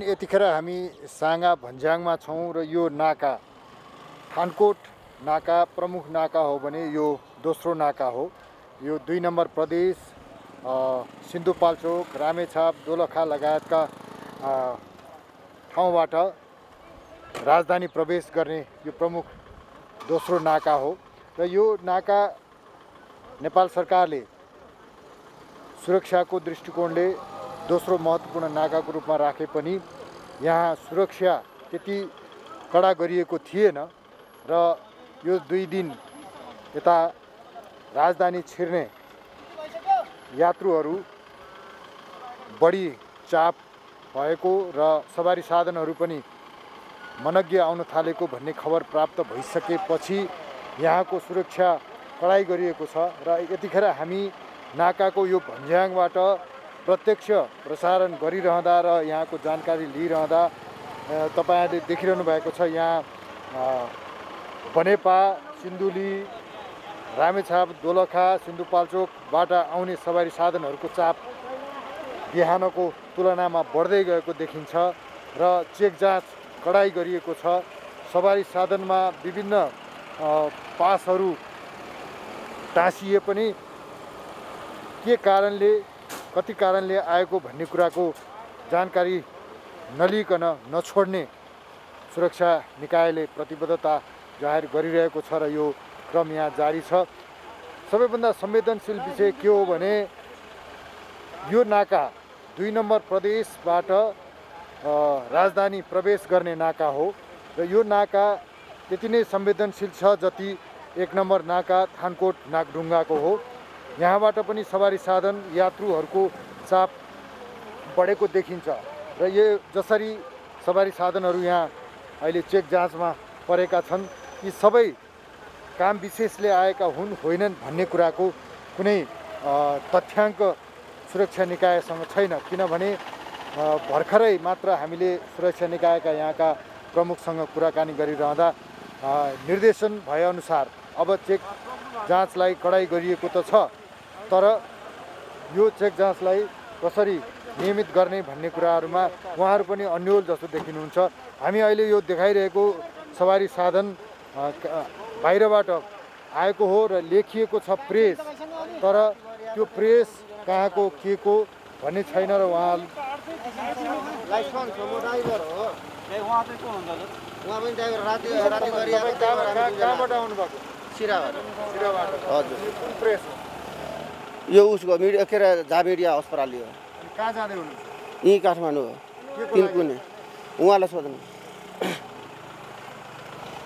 यतिखेर हामी साँगा भन्ज्याङमा छौँ र यो नाका थानकोट नाका प्रमुख नाका हो भने यो दोस्रो नाका हो। यो 2 नम्बर प्रदेश सिन्धुपाल्चोक, रामेछाप, दोलखा लगायतका ठाउँबाट राजधानी प्रवेश गर्ने यो प्रमुख दोस्रो नाका हो र यो नाका नेपाल सरकारले सुरक्षाको दृष्टिकोणले दोस्रो महत्त्वपूर्ण नाकाको रूपमा राखे पनि यहाँ सुरक्षा त्यति कडा गरिएको थिएन र यो 2 दिन यता राजधानी छिर्ने यात्रुहरू बढी चाप भएको र सवारी साधनहरू पनि मनग्गे आउन थालेको भन्ने खबर प्राप्त भइसकेपछि यहाँको सुरक्षा कडाई गरिएको छ र यतिखेर हामी नाकाको यो भन्ज्याङबाट प्रत्यक्ष प्रसारण गरिरहँदा र यहाँको जानकारी लिइरहँदा तपाईहरुले देखिरहनु भएको छ। यहाँ बनेपा, सिन्धुली, रामेछाप, दोलखा, सिन्धुपाल्चोकबाट आउने सवारी साधनहरूको चाप बिहानको तुलनामा बढ्दै गएको देखिन्छ र चेक जाँच कडाई गरिएको छ। सवारी साधनमा विभिन्न पासहरू टाँसिए पनि के कारणले कति कारणले आएको भन्ने कुराको जानकारी नलिकन नछोड्ने सुरक्षा निकायले प्रतिबद्धता जाहेर गरिरहेको छ र यो क्रम यहाँ जारी छ। सबैभन्दा संवेदनशील विषय के हो भने यो नाका 2 नम्बर प्रदेशबाट राजधानी प्रवेश गर्ने नाका हो र यो नाका त्यति नै संवेदनशील छ जति 1 नम्बर नाका थानकोट नागढुङ्गाको हो। यहाँबाट पनि सवारी साधन यात्रुहरूको चाप बढेको देखिन्छ र यो जसरी सवारी साधनहरू यहाँ अहिले चेक जाँचमा परेका छन् यी सबै काम विशेषले आएका हुन् होइनन् भन्ने कुराको कुनै तथ्याङ्क सुरक्षा निकायसँग छैन, किनभने भर्खरै मात्र हामीले सुरक्षा निकायका यहाँका प्रमुखसँग कुराकानी गरिरहँदा निर्देशन भएअनुसार अब चेक जाँचलाई कडाई गरिएको त छ, तर यो चेक जाँचलाई कसरी नियमित गर्ने भन्ने कुराहरूमा उहाँहरू पनि अन्यल जस्तो देखिनुहुन्छ। हामी अहिले यो देखाइरहेको सवारी साधन बाहिरबाट आएको हो र लेखिएको छ प्रेस, तर त्यो प्रेस कहाँको के को भन्ने छैन र उहाँ कहाँबाट आउनुभएको? सिराबाट। हजुर, कुन प्रेस हो? यो उसको मिडिया के अरे झा मिडिया अस्पताल हो। कहाँ जाँदै हुनुहुन्छ? यहीँ काठमाडौँ हो, तिनकुने। उहाँलाई सोध्नु।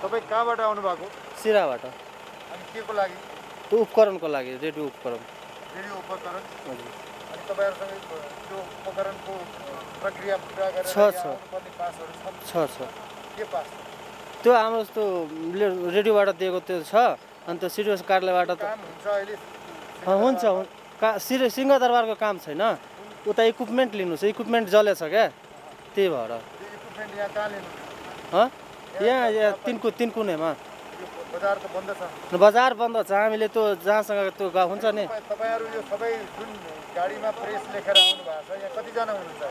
तपाईँ कहाँबाट आउनुभएको? सिराबाट। अनि के को लागि? त्यो उपकरणको लागि, रेडियो उपकरण। रेडियो उपकरण? हजुर। अनि तपाईहरुसँग त्यो उपकरणको प्रक्रिया पुरा गरेर पर्ने पासहरु छ? छ। के पास? त्यो हाम्रो जस्तो रेडियोबाट दिएको त्यो छ, अनि त्यो सिडिओ कार्यालयबाट त काम हुन्छ अहिले? हुन्छ। सिंहदरबारको काम छैन, उता इक्विपमेन्ट लिनु छ, इक्विपमेन्ट जलेछ क्या, त्यही भएर। इक्विपमेन्ट यहाँ कहाँ लिनु? यहाँ तिनकुनेमा। बजार त बन्द छ? बजार बन्द छ, हामीले त्यो जहाँसँग त्यो हुन्छ नि। तपाईहरु यो सबै जुन गाडीमा प्रेस लेखेर आउनु भएको छ, यहाँ कति जना हुनुहुन्छ?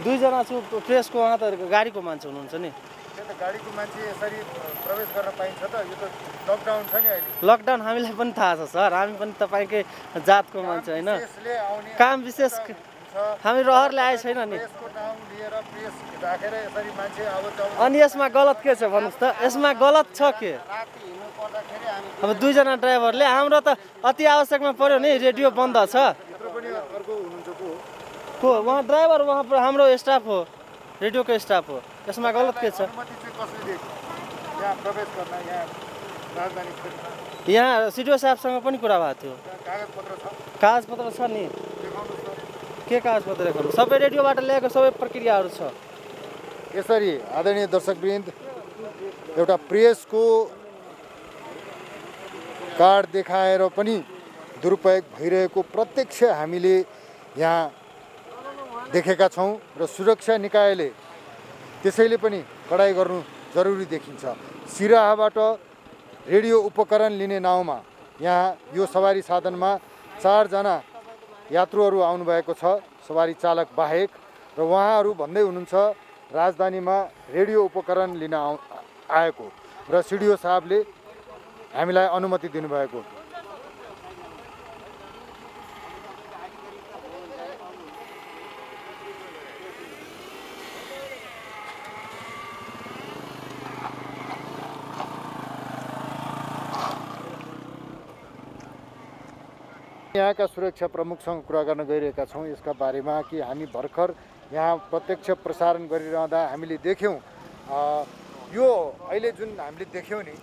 2 जना छु, प्रेसको उहाँ त गाडीको मान्छे हुनुहुन्छ नि। त्यो त गाडीको मान्छे यसरी प्रवेश गर्न पाइन्छ त? यो त लकडाउन छ नि अहिले। लकडाउन हामीलाई पनि थाहा छ सर, हामी पनि तपाईँकै जातको मान्छे होइन। काम विशेष हामी रहरले आए छैन नि। अनि यसमा गलत के छ भन्नुहोस् त? यसमा गलत छ के? अब 2 जना ड्राइभरले, हाम्रो त अति आवश्यकमा पर्यो नि, रेडियो बन्द छ। को उहाँ ड्राइभर, उहाँ हाम्रो स्टाफ हो, रेडियोको स्टाफ हो। यसमा गलत के छ? यहाँ सिडिओ साहबसँग पनि कुरा भएको थियो। कागजपत्र छ नि। के कागजपत्र देखाउनु? सबै रेडियोबाट ल्याएको सबै प्रक्रियाहरू छ। यसरी आदरणीय दर्शकवृन्द, एउटा प्रेसको कार्ड देखाएर पनि दुरुपयोग भइरहेको प्रत्यक्ष हामीले यहाँ देखेका छौँ र सुरक्षा निकायले त्यसैले पनि कडाई गर्नु जरुरी देखिन्छ। सिराहाबाट रेडियो उपकरण लिने नाउँमा यहाँ यो सवारी साधनमा 4 जना यात्रुहरू आउनुभएको छ, सवारी चालक बाहेक, र उहाँहरू भन्दै हुनुहुन्छ राजधानीमा रेडियो उपकरण लिन आएको र सिडिओ साहबले हामीलाई अनुमति दिनुभएको। यहाँका सुरक्षा प्रमुखसँग कुरा गर्न गइरहेका छौँ यसका बारेमा कि हामी भर्खर यहाँ प्रत्यक्ष प्रसारण गरिरहँदा हामीले देख्यौँ यो अहिले जुन हामीले देख्यौँ नि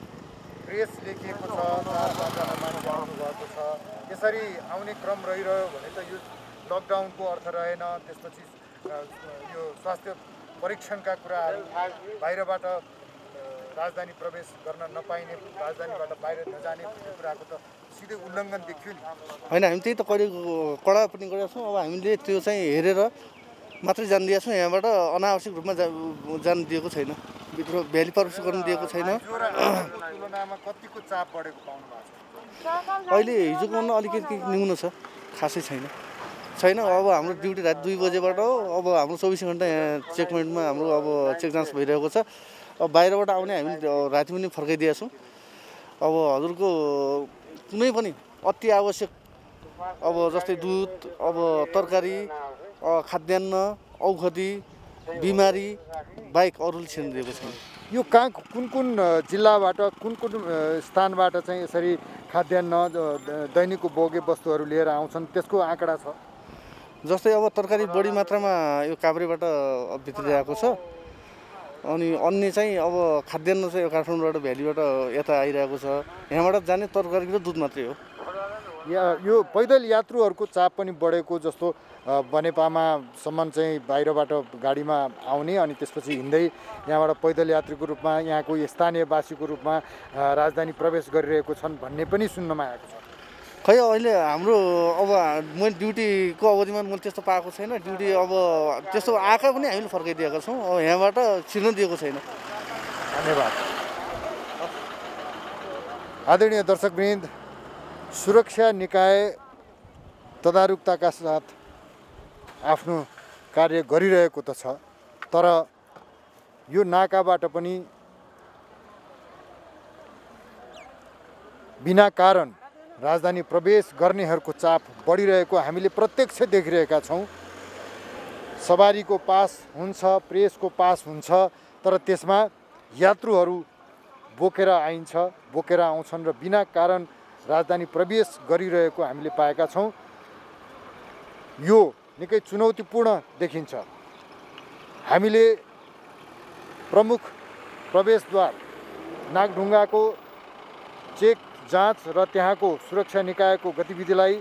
प्रेस लेखिएको छ, 4-5जना मान्छे आउनुभएको छ। यसरी आउने क्रम रहिरह्यो भने त यो लकडाउनको अर्थ रहेन। त्यसपछि यो स्वास्थ्य परीक्षणका कुराहरू बाहिरबाट राजधानी प्रवेश गर्न नपाइने, राजधानीबाट बाहिर नजाने भन्ने कुराको त सिधै उल्लङ्घन देखियो नि। होइन, हामी त्यही त कहिले कडा पनि गरेका छौँ। अब हामीले त्यो चाहिँ हेरेर मात्रै जान दिएका छौँ। यहाँबाट अनावश्यक रूपमा जान दिएको छैन, भित्र भ्याली प्रवेश गर्न दिएको छैन। तुलनामा कतिको चाप बढेको पाउनु भएको छ? अहिले हिजोको भन्दा अलिकति न्यून छ, खासै छैन। अब हाम्रो ड्युटी राति 2 बजेबाट हो। अब हाम्रो 24 घन्टा यहाँ चेक पोइन्टमा हाम्रो अब चेक जाँच भइरहेको छ। अब बाहिरबाट आउने हामी राति पनि फर्काइदिएका छौँ। अब हजुरको कुनै पनि अति आवश्यक अब जस्तै दुध, अब तरकारी, खाद्यान्न, औषधि, बिमारी बाहेक अरूले छिर्न दिएको छैन। यो कहाँ कुन जिल्लाबाट कुन स्थानबाट चाहिँ यसरी खाद्यान्न दैनिक उपभोग्य वस्तुहरू लिएर आउँछन् त्यसको आँकडा छ? जस्तै अब तरकारी बढी मात्रामा यो काभ्रेबाट भित्रिरहेको छ। अनि अन्य चाहिँ अब खाद्यान्न चाहिँ काठमाडौँबाट भ्यालीबाट यता आइरहेको छ। यहाँबाट जाने तरकारी र दुध मात्रै हो। यो पैदल यात्रुहरूको चाप पनि बढेको जस्तो बनेपामासम्म चाहिँ बाहिरबाट गाडीमा आउने अनि त्यसपछि हिँड्दै यहाँबाट पैदल यात्रीको रूपमा यहाँको स्थानीयवासीको रूपमा राजधानी प्रवेश गरिरहेको छन् भन्ने पनि सुन्नमा आएको छ। खै अहिले हाम्रो अब मैले ड्युटीको अवधिमा मैले त्यस्तो पाएको छैन। ड्युटी अब त्यस्तो आएका पनि हामीले फर्काइदिएका छौँ। अब यहाँबाट छिर्न दिएको छैन। धन्यवाद। आदरणीय दर्शकवृन्द, सुरक्षा निकाय तदारुकताका साथ आफ्नो कार्य गरिरहेको त छ, तर यो नाकाबाट पनि बिना कारण राजधानी प्रवेश गर्नेहरूको चाप बढिरहेको हामीले प्रत्यक्ष देखिरहेका छौँ। सवारीको पास हुन्छ, प्रेसको पास हुन्छ, तर त्यसमा यात्रुहरू बोकेर आउँछन् र बिना कारण राजधानी प्रवेश गरिरहेको हामीले पाएका छौँ। यो निकै चुनौतीपूर्ण देखिन्छ। हामीले प्रमुख प्रवेशद्वार नागढुङ्गाको चेक जाँच र त्यहाँको सुरक्षा निकायको गतिविधिलाई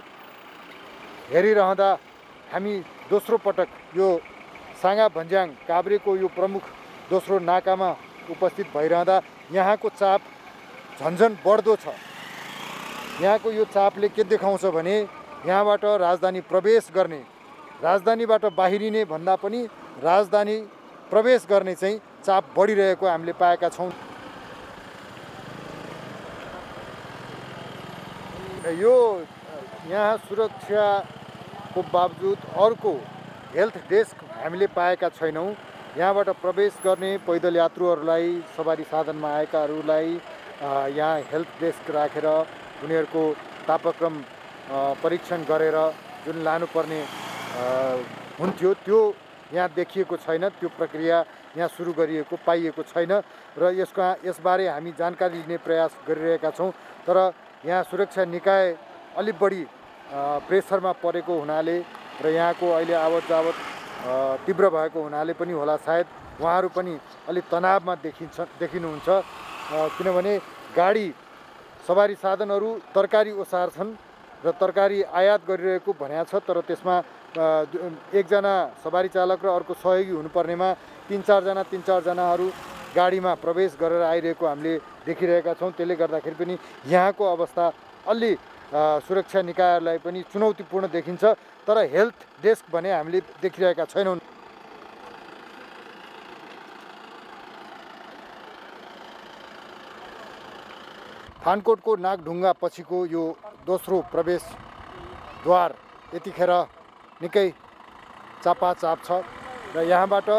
हेरिरहँदा हामी दोस्रो पटक यो साङ्गा भन्ज्याङ काभ्रेको यो प्रमुख दोस्रो नाकामा उपस्थित भइरहँदा यहाँको चाप झन्झन बढ्दो छ। यहाँको यो चापले के देखाउँछ भने यहाँबाट राजधानी प्रवेश गर्ने, राजधानीबाट बाहिरिने भन्दा पनि राजधानी प्रवेश गर्ने चाहिँ चाप बढिरहेको हामीले पाएका छौँ। यो यहाँ सुरक्षाको बावजुद अर्को हेल्थ डेस्क हामीले पाएका छैनौँ। यहाँबाट प्रवेश गर्ने पैदल यात्रुहरूलाई, सवारी साधनमा आएकाहरूलाई यहाँ हेल्थ डेस्क राखेर उनीहरूको तापक्रम परीक्षण गरेर जुन लानुपर्ने हुन्थ्यो त्यो यहाँ देखिएको छैन। त्यो प्रक्रिया यहाँ सुरु गरिएको पाइएको छैन र यसबारे हामी जानकारी लिने प्रयास गरिरहेका छौँ। तर यहाँ सुरक्षा निकाय अलि बढी प्रेसरमा परेको हुनाले र यहाँको अहिले आवत जावत तीव्र भएको हुनाले पनि होला सायद उहाँहरू पनि अलि तनावमा देखिनुहुन्छ। किनभने गाडी सवारी साधनहरू तरकारी ओसार्छन् र तरकारी आयात गरिरहेको भनेको छ, तर त्यसमा एकजना सवारी चालक र अर्को सहयोगी हुनुपर्नेमा 3-4 जनाहरू गाडीमा प्रवेश गरेर आइरहेको हामीले देखिरहेका छौँ। त्यसले गर्दाखेरि पनि यहाँको अवस्था अलि सुरक्षा निकायहरूलाई पनि चुनौतीपूर्ण देखिन्छ। तर हेल्थ डेस्क भने हामीले देखिरहेका छैनौँ। थानकोटको नागढुङ्गा पछिको यो दोस्रो प्रवेशद्वार यतिखेर निकै चापाचाप छ र यहाँबाट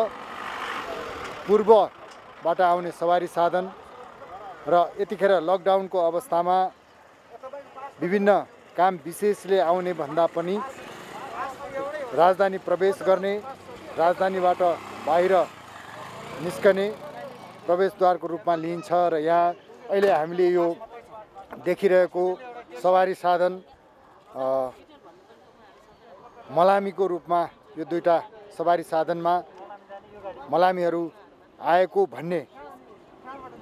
पूर्वबाट आउने सवारी साधन र यतिखेर लकडाउनको अवस्थामा विभिन्न काम विशेषले आउने भन्दा पनि राजधानी प्रवेश गर्ने, राजधानीबाट बाहिर निस्कने प्रवेशद्वारको रूपमा लिइन्छ र यहाँ अहिले हामीले यो देखिरहेको सवारी साधन मलामीको रूपमा यो दुईटा सवारी साधनमा मलामीहरू आएको भन्ने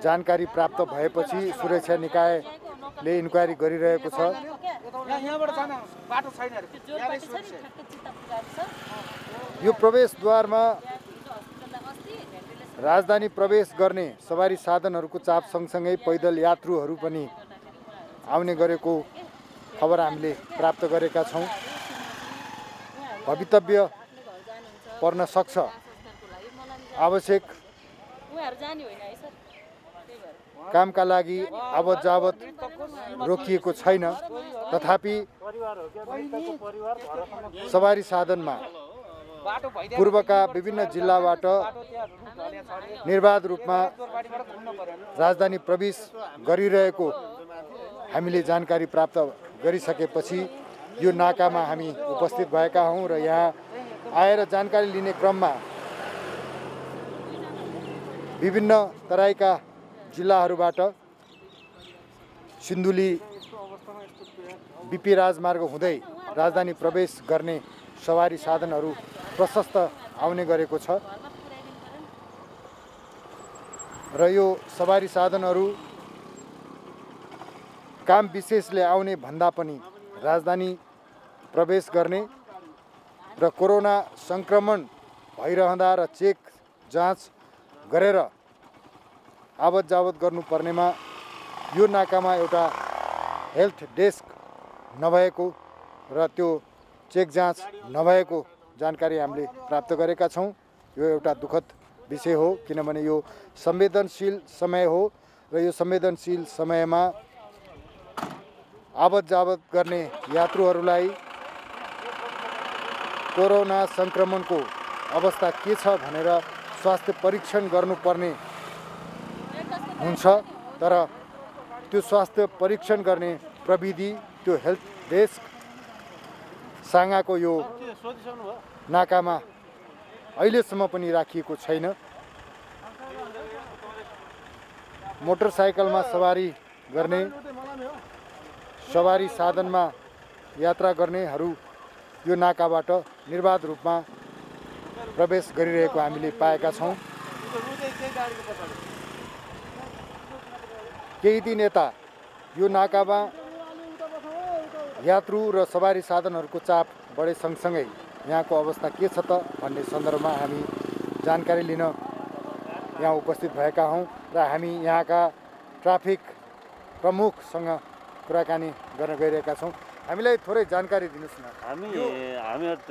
जानकारी प्राप्त भएपछि सुरक्षा निकायले इन्क्वायरी गरिरहेको छ। यो प्रवेशद्वारमा राजधानी प्रवेश गर्ने सवारी साधनहरूको चाप सँगसँगै पैदल यात्रुहरू पनि आउने गरेको खबर हामीले प्राप्त गरेका छौँ। भवितव्य पर्न सक्छ। आवश्यक कामका लागि आवत जावत रोकिएको छैन, तथापि सवारी साधनमा पूर्वका विभिन्न जिल्लाबाट निर्बाध रूपमा राजधानी प्रवेश गरिरहेको हामीले जानकारी प्राप्त गरिसकेपछि यो नाकामा हामी उपस्थित भएका हौँ र यहाँ आएर जानकारी लिने क्रममा विभिन्न तराईका जिल्लाहरूबाट सिन्धुली बिपी राजमार्ग हुँदै राजधानी प्रवेश गर्ने सवारी साधनहरू प्रशस्त आउने गरेको छ र यो सवारी साधनहरू काम विशेषले आउने भन्दा पनि राजधानी प्रवेश गर्ने र कोरोना सङ्क्रमण भइरहँदा र चेक जाँच गरेर आवत जावत गर्नुपर्नेमा यो नाकामा एउटा हेल्थ डेस्क नभएको र त्यो चेक जाँच नभएको जानकारी हामीले प्राप्त गरेका छौँ। यो एउटा दुःखद विषय हो, किनभने यो संवेदनशील समय हो र यो संवेदनशील समयमा आवत जावत गर्ने यात्रुहरूलाई कोरोना सङ्क्रमणको अवस्था के छ भनेर स्वास्थ्य परीक्षण गर्नुपर्ने हुन्छ, तर त्यो स्वास्थ्य परीक्षण गर्ने प्रविधि त्यो हेल्थ डेस्क साँगाको यो नाकामा अहिलेसम्म पनि राखिएको छैन। मोटरसाइकलमा सवारी गर्ने, सवारी साधनमा यात्रा गर्नेहरू यो नाकाबाट निर्बाध रूपमा प्रवेश गरिरहेको हामीले पाएका छौँ। केही दिन यता यो नाकामा यात्रु र सवारी साधनहरूको चाप बढे सँगसँगै यहाँको अवस्था के छ त भन्ने सन्दर्भमा हामी जानकारी लिन यहाँ उपस्थित भएका हौँ र हामी यहाँका ट्राफिक प्रमुखसँग कुराकानी गर्न गइरहेका छौँ। हामीलाई थोरै जानकारी दिनुहोस् न।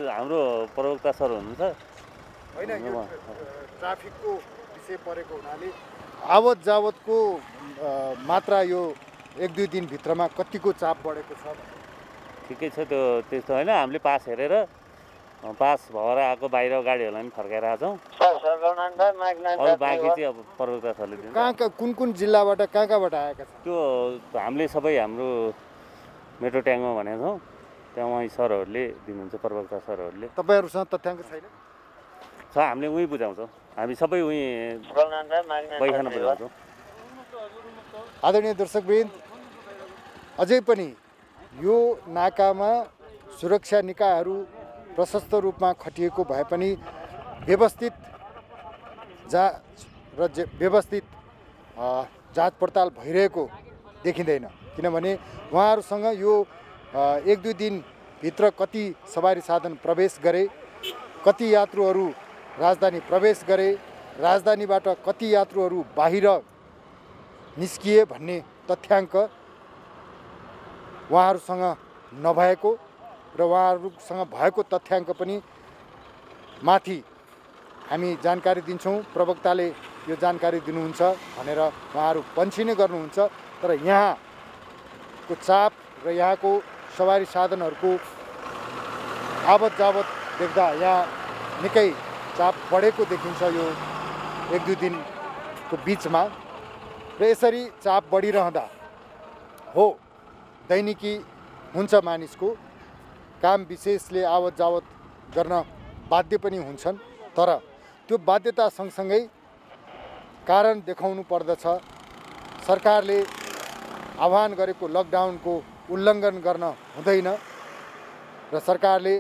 हाम्रो प्रवक्ता सर हुनुहुन्छ होइन, यो ट्राफिकको विषय परेको हुनाले आवत जावतको मात्रा यो 1-2 दिनभित्रमा कतिको चाप बढेको छ? ठिकै छ, त्यो त्यस्तो होइन। हामीले पास हेरेर पास भएर आएको बाहिर गाडीहरूलाई पनि फर्काएर आएको छौँ। अरू बाँकी चाहिँ अब प्रवक्ता सरले दिन्छ। कहाँ कुन जिल्लाबाट कहाँबाट आएका छन्? त्यो हामीले सबै हाम्रो मेट्रो ट्याङ्कमा भनेको छौँ, त्यहाँ उहीँ सरहरूले दिनुहुन्छ, प्रवक्ता सरहरूले। तपाईँहरूसँग तथ्याङ्क छैन? छ, हामीले उहीँ बुझाउँछौँ। हामी सबै उहीँ बैखाना बुझाउँछौँ। आदरणीय दर्शकवृन्द, अझै पनि यो नाकामा सुरक्षा निकायहरू प्रशस्त रूपमा खटिएको भए पनि व्यवस्थित जाँच पडताल भइरहेको देखिँदैन, किनभने उहाँहरूसँग यो 1-2 दिनभित्र कति सवारी साधन प्रवेश गरे, कति यात्रुहरू राजधानी प्रवेश गरे, राजधानीबाट कति यात्रुहरू बाहिर निस्किए भन्ने तथ्याङ्क उहाँहरूसँग नभएको र उहाँहरूसँग भएको तथ्याङ्क पनि माथि हामी जानकारी दिन्छौँ, प्रवक्ताले यो जानकारी दिनुहुन्छ भनेर उहाँहरू पन्छिने गर्नुहुन्छ। तर यहाँको चाप र यहाँको सवारी साधनहरूको आवत जावत देख्दा यहाँ निकै चाप बढेको देखिन्छ यो 1-2 दिनको बिचमा र यसरी चाप बढिरहँदा हो दैनिकी हुन्छ मानिसको काम विशेषले आवत जावत गर्न बाध्य पनि हुन्छन् तर त्यो बाध्यता सँगसँगै कारण देखाउनु पर्दछ सरकारले आह्वान गरेको लकडाउनको उल्लङ्घन गर्न हुँदैन र सरकारले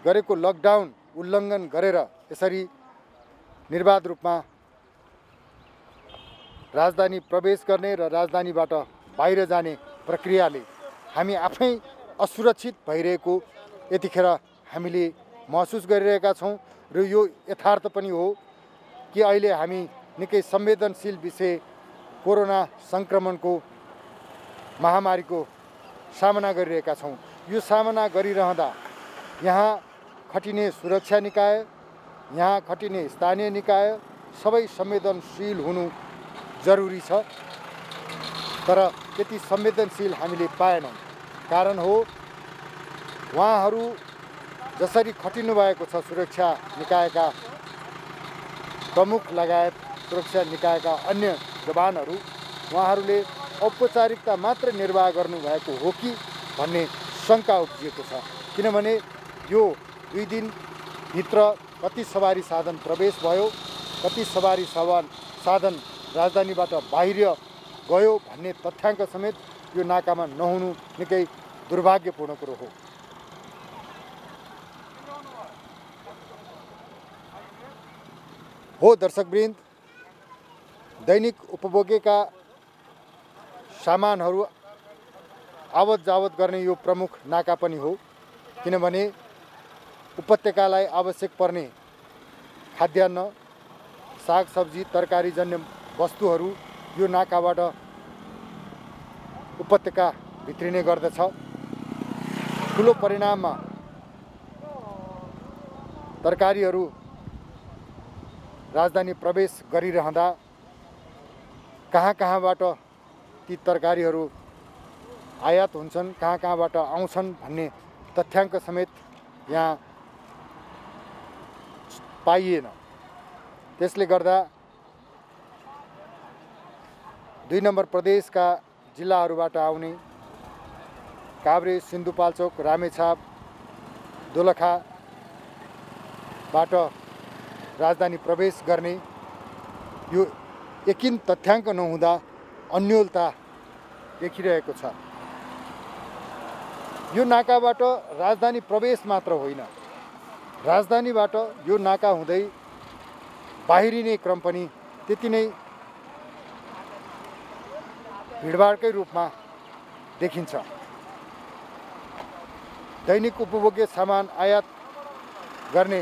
गरेको लकडाउन उल्लङ्घन गरेर यसरी निर्बाध रूपमा राजधानी प्रवेश गर्ने र राजधानीबाट बाहिर जाने प्रक्रियाले हामी आफै असुरक्षित भइरहेको यतिखेर हामीले महसुस गरिरहेका छौँ र यो यथार्थ पनि हो कि अहिले हामी निकै संवेदनशील विषय कोरोना सङ्क्रमणको महामारीको सामना गरिरहेका छौँ। यो सामना गरिरहँदा यहाँ खटिने सुरक्षा निकाय यहाँ खटिने स्थानीय निकाय सबै संवेदनशील हुनु जरुरी छ तर त्यति संवेदनशील हामीले पाएनौँ। कारण हो उहाँहरू जसरी खटिनु भएको छ सुरक्षा निकायका प्रमुख लगायत सुरक्षा निकायका अन्य जवानहरू उहाँहरूले औपचारिकता मात्र निर्वाह गर्नुभएको हो कि भन्ने शङ्का उब्जिएको छ किनभने यो 2 दिनभित्र कति सवारी साधन प्रवेश भयो कति सवारी साधन राजधानीबाट बाहिर गयो भन्ने तथ्याङ्क समेत यो नाकामा नहुनु निकै दुर्भाग्यपूर्ण कुरो हो। हो दर्शकवृन्द दैनिक उपभोग्यका सामानहरू आवत जावत गर्ने यो प्रमुख नाका पनि हो किनभने उपत्यकालाई आवश्यक पर्ने खाद्यान्न सागसब्जी तरकारीजन्य वस्तुहरू यो नाकाबाट उपत्यका भित्रिने गर्दछ। ठुलो परिणाममा तरकारीहरू राजधानी प्रवेश गरिरहँदा कहाँबाट ती तरकारीहरू आयात हुन्छन् कहाँबाट आउँछन् भन्ने तथ्याङ्क समेत यहाँ पाइएन। त्यसले गर्दा 2 नम्बर प्रदेशका जिल्लाहरूबाट आउने काभ्रे सिन्धुपाल्चोक रामेछाप दोलखाबाट राजधानी प्रवेश गर्ने यो यकिन तथ्याङ्क नहुँदा अन्योलता देखिरहेको छ। यो नाकाबाट राजधानी प्रवेश मात्र होइन राजधानीबाट यो नाका हुँदै बाहिरिने क्रम पनि त्यति नै भिडभाडकै रूपमा देखिन्छ। दैनिक उपभोग्य सामान आयात गर्ने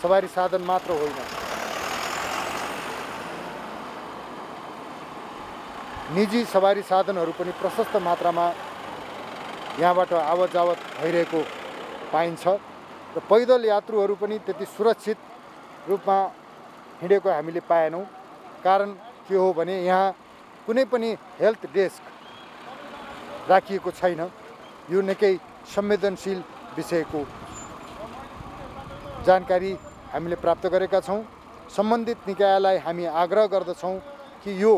सवारी साधन मात्र होइन निजी सवारी साधनहरू पनि प्रशस्त मात्रामा यहाँबाट आवत जावत भइरहेको पाइन्छ र पैदल यात्रुहरू पनि त्यति सुरक्षित रूपमा हिँडेको हामीले पाएनौँ। कारण के हो भने यहाँ कुनै पनि हेल्थ डेस्क राखिएको छैन। यो निकै संवेदनशील विषयको जानकारी हामीले प्राप्त गरेका छौँ। सम्बन्धित निकायलाई हामी आग्रह गर्दछौँ कि यो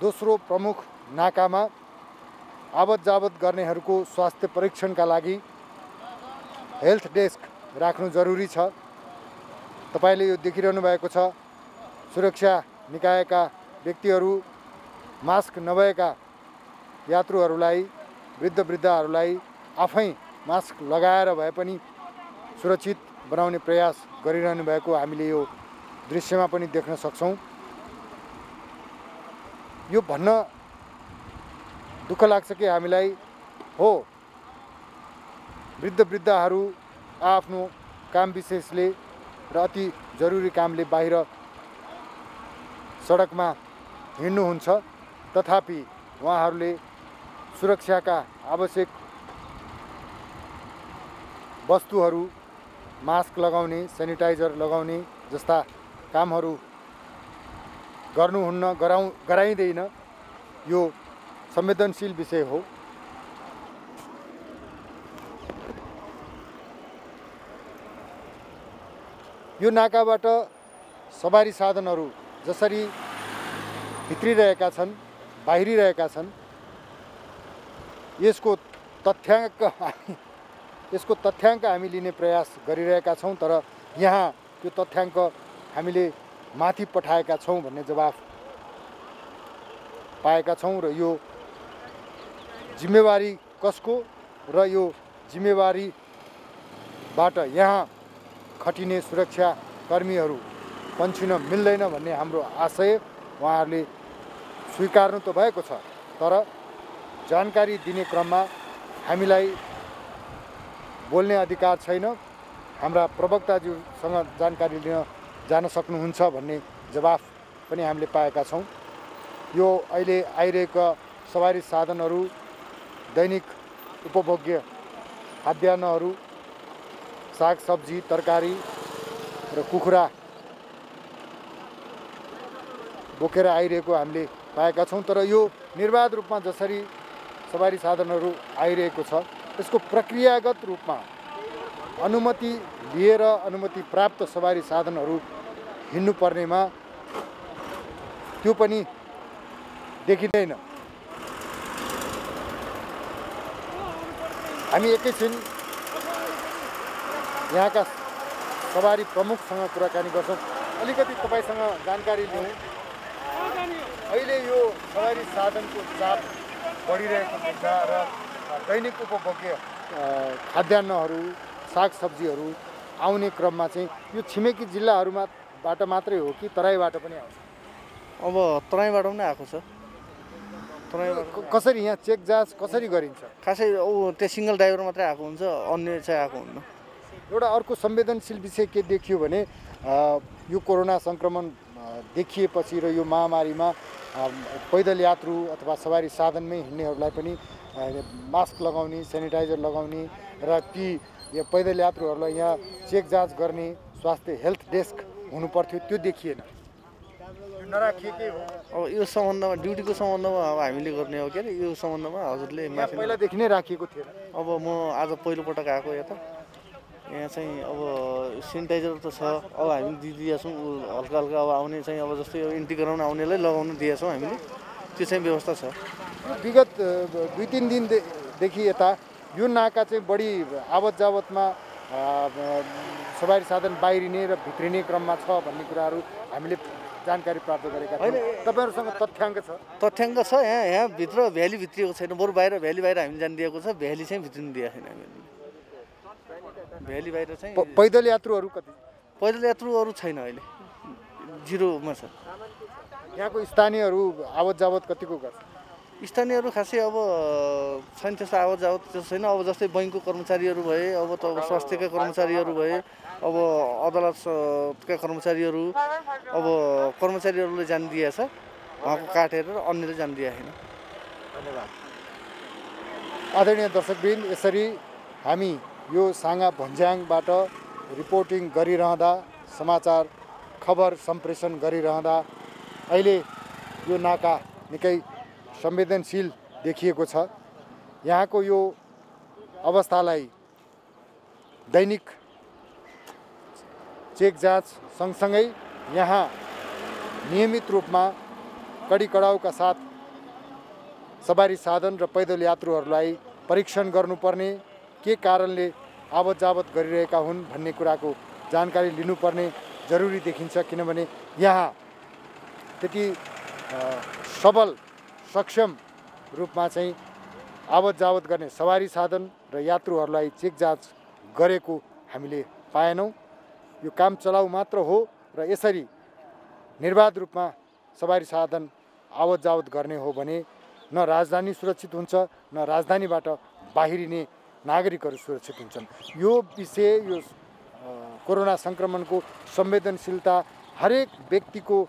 दोस्रो प्रमुख नाकामा आवत जावत गर्नेहरूको स्वास्थ्य परीक्षणका लागि हेल्थ डेस्क राख्नु जरुरी छ। तपाईले यो देखिरहनु भएको छ सुरक्षा निकायका व्यक्तिहरू मास्क नभएका यात्रुहरूलाई वृद्धहरूलाई आफै मास्क लगाएर भए पनि सुरक्षित बनाउने प्रयास गरिरहनु भएको हामीले यो दृश्यमा पनि देख्न सक्छौँ। यो भन्न दुःख लाग्छ कि हामीलाई हो वृद्धहरू आफ्नो काम विशेषले र अति जरुरी कामले बाहिर सडकमा हिँड्नुहुन्छ तथापि उहाँहरूले सुरक्षाका आवश्यक वस्तुहरू मास्क लगाउने सेनिटाइजर लगाउने जस्ता कामहरू गर्नुहुन्न गराइँदैन। यो संवेदनशील विषय हो। यो नाकाबाट सवारी साधनहरू जसरी भित्रिरहेका छन् बाहिरिरहेका छन् यसको तथ्याङ्क हामी लिने प्रयास गरिरहेका छौँ। तर यहाँ त्यो तथ्याङ्क हामीले माथि पठाएका छौँ भन्ने जवाफ पाएका छौँ र यो जिम्मेवारी कसको र यो जिम्मेवारीबाट यहाँ खटिने सुरक्षा कर्मीहरू पन्छिन मिल्दैन भन्ने हाम्रो आशय उहाँहरूले स्वीकार्नु त भएको छ। तर जानकारी दिने क्रममा हामीलाई बोल्ने अधिकार छैन, हाम्रा प्रवक्ताज्यूसँग जानकारी लिन जान सक्नुहुन्छ भन्ने जवाफ पनि हामीले पाएका छौँ। यो अहिले आइरहेका सवारी साधनहरू दैनिक उपभोग्य खाद्यान्नहरू सागसब्जी तरकारी र कुखुरा बोकेर आइरहेको हामीले पाएका छौँ। तर यो निर्बाध रूपमा जसरी सवारी साधनहरू आइरहेको छ यसको प्रक्रियागत रूपमा अनुमति लिएर अनुमति प्राप्त सवारी साधनहरू हिँड्नुपर्नेमा त्यो पनि देखिँदैन। हामी एकैछिन यहाँका सवारी प्रमुखसँग कुराकानी गर्छौँ। अलिकति तपाईँसँग जानकारी लिउँ। अहिले यो सवारी साधनको चाप बढिरहेको देख्छ र दैनिक उपभोग्य खाद्यान्नहरू सागसब्जीहरू आउने क्रममा चाहिँ यो छिमेकी जिल्लाहरूबाट मात्रै हो कि तराईबाट पनि आउँछ? अब तराईबाट पनि आएको छ। तराईबाट कसरी यहाँ चेक जाँच कसरी गरिन्छ? खासै त्यो सिङ्गल ड्राइभर मात्रै आएको हुन्छ, अन्य चाहिँ आएको हुन्न। एउटा अर्को संवेदनशील विषय के देखियो भने यो कोरोना सङ्क्रमण देखिएपछि र यो महामारीमा पैदल यात्रु अथवा सवारी साधनमै हिँड्नेहरूलाई पनि मास्क लगाउने सेनिटाइजर लगाउने र ती पैदल यात्रुहरूलाई यहाँ चेक जाँच गर्ने स्वास्थ्य हेल्थ डेस्क हुनुपर्थ्यो, त्यो देखिएन। नराखिएकै हो। अब यो सम्बन्धमा ड्युटीको सम्बन्धमा अब हामीले गर्ने हो के अरे यो सम्बन्धमा हजुरले माथि पहिलादेखि नै राखिएको थिएन। अब म आज पहिलोपटक आएको यता यहाँ चाहिँ अब सेनिटाइजर त छ, अब हामी दिइदिएका छौँ हल्का हल्का। अब आउने चाहिँ अब जस्तै इन्ट्री गराउन आउनेलाई लगाउन दिएका छौँ हामीले, त्यो चाहिँ व्यवस्था छ। विगत 2-3 दिनदेखि यता यो नाका चाहिँ बढी आवत जावतमा सवारी साधन बाहिरिने र भित्रिने क्रममा छ भन्ने कुराहरू हामीले जानकारी प्राप्त गरेका थियौँ। तपाईँहरूसँग तथ्याङ्क छ? तथ्याङ्क छ। यहाँ भित्र भ्याली भित्रिएको छैन, बरु बाहिर भ्याली बाहिर हामी जान दिएको छ, भ्याली चाहिँ भित्रिनु दिएको छैन हामीले। भ्याली बाहिर चाहिँ पैदल यात्रुहरू कति? पैदल यात्रुहरू छैन, अहिले जिरोमा छ। यहाँको स्थानीयहरू आवत जावत कतिको गर्छ? स्थानीयहरू खासै अब छैन त्यस्तो आवत जावत त्यस्तो छैन। अब जस्तै बैङ्कको कर्मचारीहरू भए, अब त अब स्वास्थ्यका कर्मचारीहरू भए, अब अदालतका कर्मचारीहरू, अब कर्मचारीहरूले जान दिएछ, उहाँको काटेर अन्यले जान दिए छैन। धन्यवाद। आदरणीय दर्शकवृन्द, यसरी हामी यो साङा भन्ज्याङबाट रिपोर्टिङ गरिरहँदा, समाचार खबर सम्प्रेषण गरिरहँदा अहिले यो नाका निकै संवेदनशील देखिएको छ। यहाँको यो अवस्थालाई दैनिक चेक जाँच सँगसँगै यहाँ नियमित रूपमा कडी कडाउका साथ सवारी साधन र पैदल यात्रुहरूलाई परीक्षण गर्नुपर्ने, के कारणले आवत जावत गरिरहेका हुन् भन्ने कुराको जानकारी लिनुपर्ने जरुरी देखिन्छ। किनभने यहाँ त्यति सबल सक्षम रूपमा चाहिँ आवत जावत गर्ने सवारी साधन र यात्रुहरूलाई चेक जाँच गरेको हामीले पाएनौँ। यो काम चलाउ मात्र हो र यसरी निर्बाध रूपमा सवारी साधन आवत जावत गर्ने हो भने न राजधानी सुरक्षित हुन्छ, न राजधानीबाट बाहिरिने नागरिकहरू सुरक्षित हुन्छन्। यो विषय, यो कोरोना सङ्क्रमणको संवेदनशीलता हरेक व्यक्तिको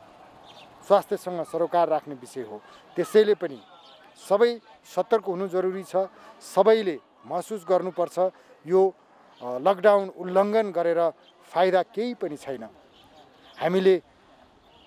स्वास्थ्यसँग सरोकार राख्ने विषय हो। त्यसैले पनि सबै सतर्क हुनु जरुरी छ। सबैले महसुस गर्नुपर्छ यो लकडाउन उल्लङ्घन गरेर फाइदा केही पनि छैन। हामीले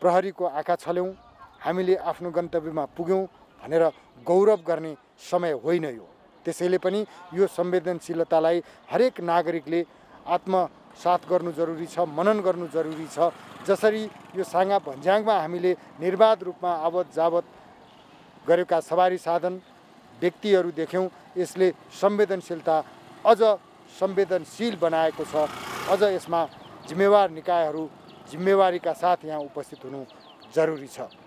प्रहरीको आँखा छल्यौँ, हामीले आफ्नो गन्तव्यमा पुग्यौँ भनेर गौरव गर्ने समय होइन यो। त्यसैले पनि यो संवेदनशीलतालाई हरेक नागरिकले आत्मसात गर्नु जरुरी छ, मनन गर्नु जरुरी छ। जसरी यो साँगा भन्ज्याङमा हामीले निर्बाध रूपमा आवत जावत गरेका सवारी साधन व्यक्तिहरू देख्यौँ, यसले संवेदनशीलता अझ संवेदनशील बनाएको छ। अझ यसमा जिम्मेवार निकायहरू जिम्मेवारीका साथ यहाँ उपस्थित हुनु जरुरी छ।